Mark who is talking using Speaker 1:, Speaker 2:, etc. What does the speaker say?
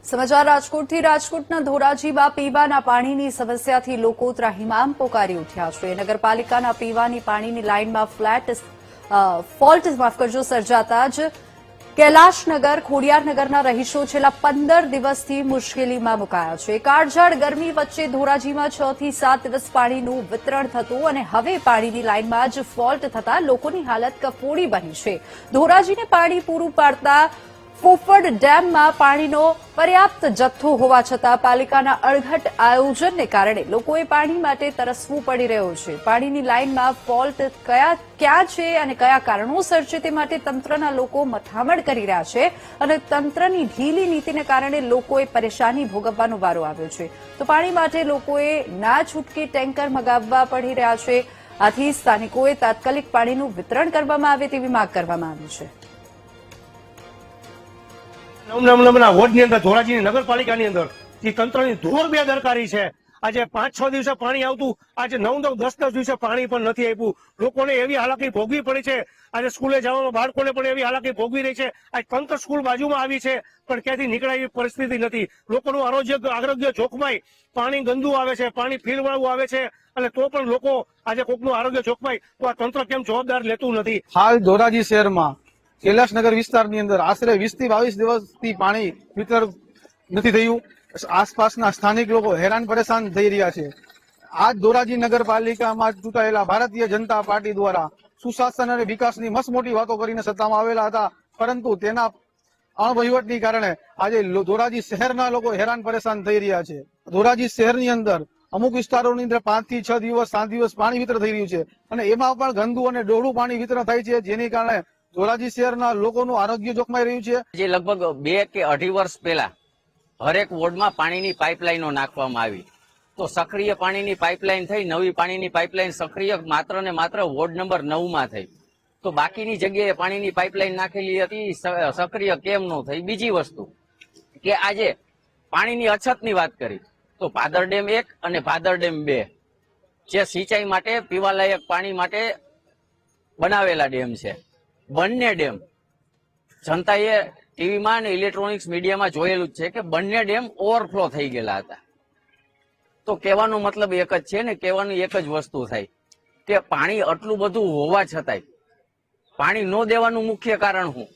Speaker 1: સમાચાર રાજકોટથી રાજકોટના ધોરાજીમાં પીવાના પાણીની સમસ્યાથી લોકો ત્રાહિમામ પોકારી ઉઠ્યા છે। નગરપાલિકાના પીવાની પાણીની લાઇનમાં ફોલ્ટ સર્જાતા જ कैलाशनगर खोडियारनगरना रहीशो छेल्ला 15 દિવસથી મુશ્કેલીમાં મુકાયા છે। કાળઝાળ ગરમી વચ્ચે ધોરાજીમાં 6 થી 7 દિવસ પાણીનું વિતરણ થતું અને હવે પાણીની લાઇનમાં જ ફોલ્ટ થતા લોકોની હાલત કફોડી બની છે। ધોરાજીને પાણી પૂરું પાડતા ફોફડ ડેમમાં પાણીનો પર્યાપ્ત જથ્થો હોવા છતાં પાલિકાના અણઘડ આયોજનને કારણે લોકોએ પાણી માટે તરસવું પડી રહ્યું છે। પાણીની લાઇનમાં ફોલ્ટ ક્યાં છે અને કયા કારણોસર છે તે માટે તંત્રના લોકો મથામણ કરી રહ્યા છે અને તંત્રની ઢીલી નીતિને કારણે લોકોએ પરેશાની ભોગવવાનો વારો આવ્યો છે। તો પાણી માટે લોકોએ ના છૂટકે ટેન્કર મગાવવા પડી રહ્યા છે। આથી સ્થાનિકોએ તાત્કાલિક પાણીનું વિતરણ કરવામાં આવે તેવી માંગ કરવામાં આવી છે।
Speaker 2: નવના વોર્ડની અંદર ધોરાજીની નગરપાલિકાની અંદર તંત્રની ધોર બેદરકારી છે। આજે 5-6 દિવસે પાણી આવતું, આજે 9-10 દિવસે પાણી પણ નથી આપ્યું। લોકોને એવી હાલાકી ભોગવી પડી છે। આજે સ્કૂલે જવામાં બાળકોને પણ એવી હાલાકી ભોગવી રહી છે। આ તંત્ર સ્કૂલ બાજુમાં આવી છે પણ ક્યાંથી નીકળાય એવી પરિસ્થિતિ નથી। લોકોનું આરોગ્ય જોખમાય, પાણી ગંદુ આવે છે, પાણી ફીરવાળું આવે છે અને તો પણ લોકો આજે કોકનું આરોગ્ય જોખમાય તો આ તંત્ર કેમ જવાબદાર લેતું નથી।
Speaker 3: હાલ ધોરાજી શહેરમાં कैलाशनगर વિસ્તારની અંદર આશરે 20 થી 22 દિવસથી પાણી વિતરણ નથી થયું। આસપાસના સ્થાનિક લોકો હેરાન પરેશાન થઈ રહ્યા છે। આ ધોરાજી નગરપાલિકામાં ચૂંટાયેલા ભારતીય જનતા પાર્ટી દ્વારા સુશાસન અને વિકાસની મસ્ત મોટી વાતો કરીને સત્તામાં આવેલા હતા, પરંતુ તેના અણવહીવટની કારણે આજે ધોરાજી શહેરના લોકો હેરાન પરેશાન થઈ રહ્યા છે। ધોરાજી શહેરની અંદર અમુક વિસ્તારોની અંદર 5 થી 6 દિવસ 7 દિવસ પાણી વિતરણ થઈ રહ્યું છે અને એમાં પણ ગંદુ અને ડોળું પાણી વિતરણ થાય છે, જેની કારણે ધોરાજી શહેરના લોકોનું આરોગ્ય જોખમાઈ રહ્યું છે।
Speaker 4: જે લગભગ 2 કે 2.5 વર્ષ પહેલા હરેક વોર્ડમાં પાણીની પાઇપલાઇનો નાખવામાં આવી, તો સક્રિય પાણીની પાઇપલાઇન થઈ, નવી પાણીની પાઇપલાઇન સક્રિય માત્ર ને માત્ર વોર્ડ નંબર 9 માં થઈ। તો બાકીની જગ્યાએ પાણીની પાઇપલાઇન નાખેલી હતી, સક્રિય કેમ ન થઈ? બીજી વસ્તુ કે આજે પાણીની અછતની વાત કરી તો ભાદર ડેમ 1 અને ભાદર ડેમ 2 જે સિંચાઈ માટે પીવાલાયક પાણી માટે બનાવેલા ડેમ છે, બંને ડેમ જનતાએ ટીવીમાં અને ઇલેક્ટ્રોનિક્સ મીડિયામાં જોયેલું જ છે કે બંને ડેમ ઓવરફ્લો થઈ ગયેલા હતા। તો કહેવાનો મતલબ એક જ છે ને, કહેવાની એક જ વસ્તુ થાય કે પાણી આટલું બધું હોવા છતાંય પાણી ન દેવાનું મુખ્ય કારણ શું?